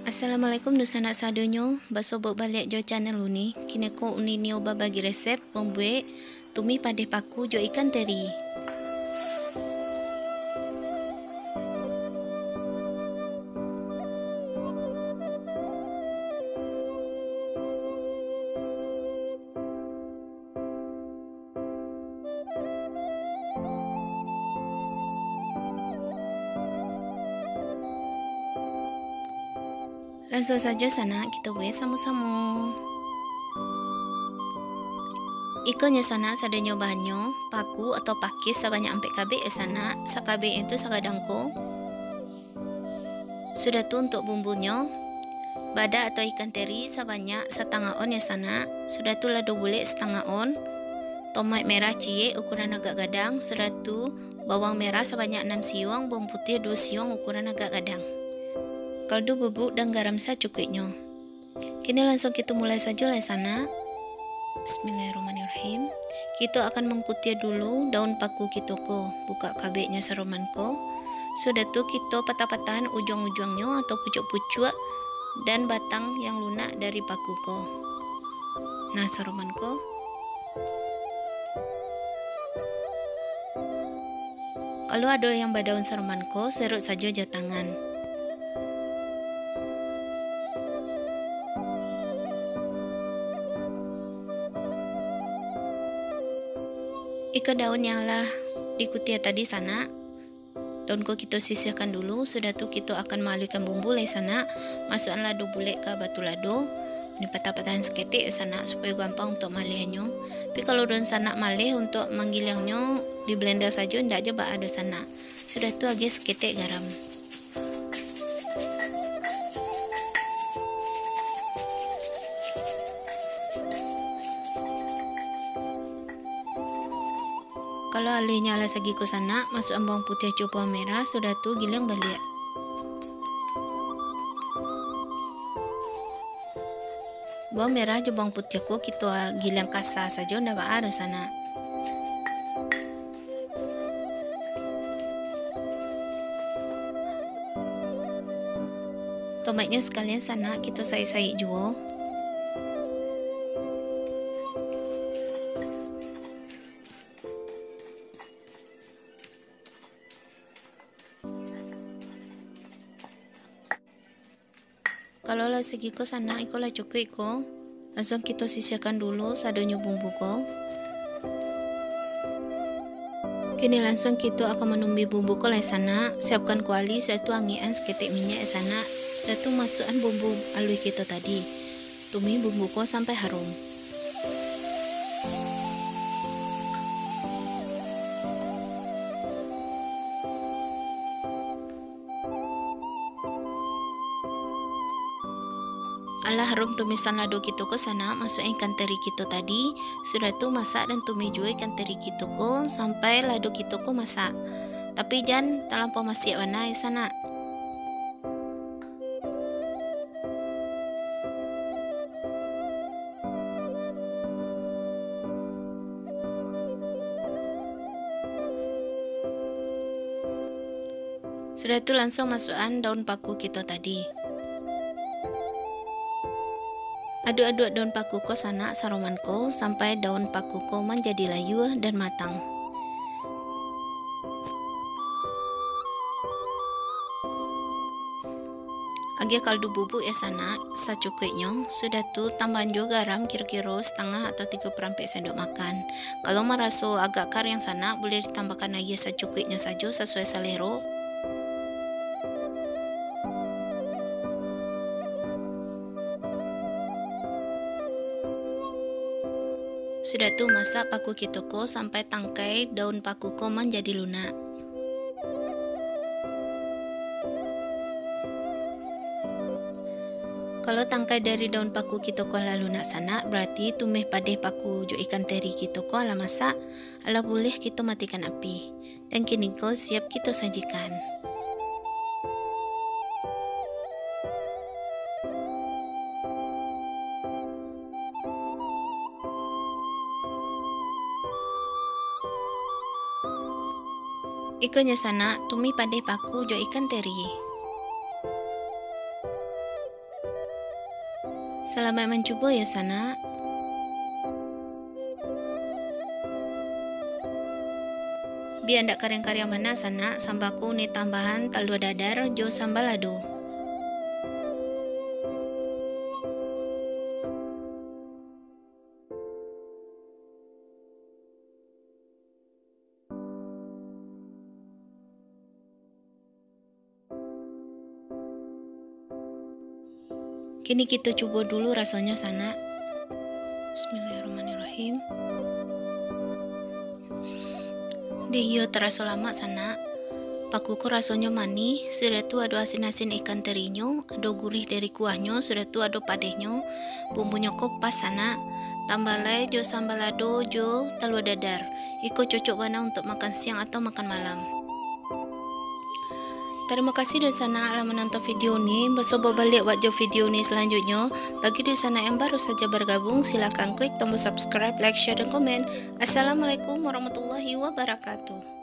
Assalamualaikum dosana sadonyo, basobok balik jo channel uni. Kini ko uni nioba bagi resep pembuat tumi padeh paku jo ikan teri. Langsung saja sana kita buat sama-sama. Ikannya sana sadonyo bahannya paku atau pakis sebanyak ampe kabe sana, sakabe itu sakadangko. Sudah tuh untuk bumbunya, bada atau ikan teri sebanyak setengah on ya sana. Sudah tuh lado bulat setengah on, tomat merah cie ukuran agak gadang. Sudah tuh bawang merah sebanyak 6 siung, bawang putih 2 siung ukuran agak gadang. Kaldu bubuk dan garam secukupnya. Kini langsung kita mulai saja lah sana. Bismillahirrahmanirrahim. Kita akan mengkutir dulu daun paku kita ko. Buka kabeknya seroman ko. Sudah tuh kita patah-patahan ujung-ujungnya atau pucuk-pucuk dan batang yang lunak dari paku ko. Nah seroman ko. Kalau ada yang badaun seroman ko, serut saja tangan. Ikan daun yang lah dikutir tadi sana, daun ko kita sisihkan dulu. Sudah tuh kita akan menghaluskan bumbu lah sana. Masukkan lado bulat ke batu lado. Ini patah-patahan seketik sana supaya gampang untuk malihnya. Tapi kalau daun sana malih untuk menggilangnya di blender saja, ndak aja bak ada sana. Sudah tuh agak seketik garam. Kalau alihnya ala sagi ke sana, masuk bawang putih coba merah, sudah tuh giling balik. Bawang merah je bawang putih ko kita giling kasar saja, ndak ada sana. Tomatnya sekalian sana kita sai-sai juga. Kalau lah segi ko sana, iko lah cukup iko. Langsung kita sisihkan dulu sadonyo bumbu ko. Kini langsung kita akan menumbi bumbu ko lah sana. Siapkan kuali, satu angian seketik minyak sana. Dan tu masukkan bumbu alui kita tadi. Tumi bumbu ko sampai harum. Ala harum tumisan lado kita ko sana, masukkan ikan teri kita tadi. Sudah tuh masak dan tumi juga ikan teri kita ko sampai lado kita ko masak. Tapi jangan terlampau masih warna sana. Sudah tuh langsung masukkan daun paku kita tadi. Aduk-aduk daun paku ko sana saroman ko sampai daun paku ko menjadi layu dan matang. Agak kaldu bubuk ya sana secukupnya. Sudah tuh tambahan juga garam kira-kira setengah atau 3/4 sendok makan. Kalau merasa agak kar yang sana boleh ditambahkan lagi secukupnya saja sesuai selera. Sudah tuh masak paku kita ko sampai tangkai daun paku ko menjadi lunak. Kalau tangkai dari daun paku kita ko ala lunak sana, berarti tumih padeh paku jo ikan teri kita ko ala masak. Ala boleh kita matikan api. Dan kini ko siap kita sajikan. Ikannya sana tumi pandai paku jo ikan teri. Selamat mencoba ya sana. Biar ndak kareng-kareng mana sana, sambaku nih tambahan telur dadar jo sambal lado. Kini kita coba dulu rasanya sana. Bismillahirrahmanirrahim. Dia terasa lama sana. Pakuku rasanya manis, sudah tu ada asin-asin ikan terinya, ada gurih dari kuahnya, sudah tu ada padehnya, bumbunya kopas sana. Tambah lagi jo sambal lado jo telur dadar. Iko cocok banget untuk makan siang atau makan malam. Terima kasih di sana telah menonton video ini. Bercoba balik wajah video ini selanjutnya. Bagi di sana yang baru saja bergabung, silakan klik tombol subscribe, like, share, dan komen. Assalamualaikum warahmatullahi wabarakatuh.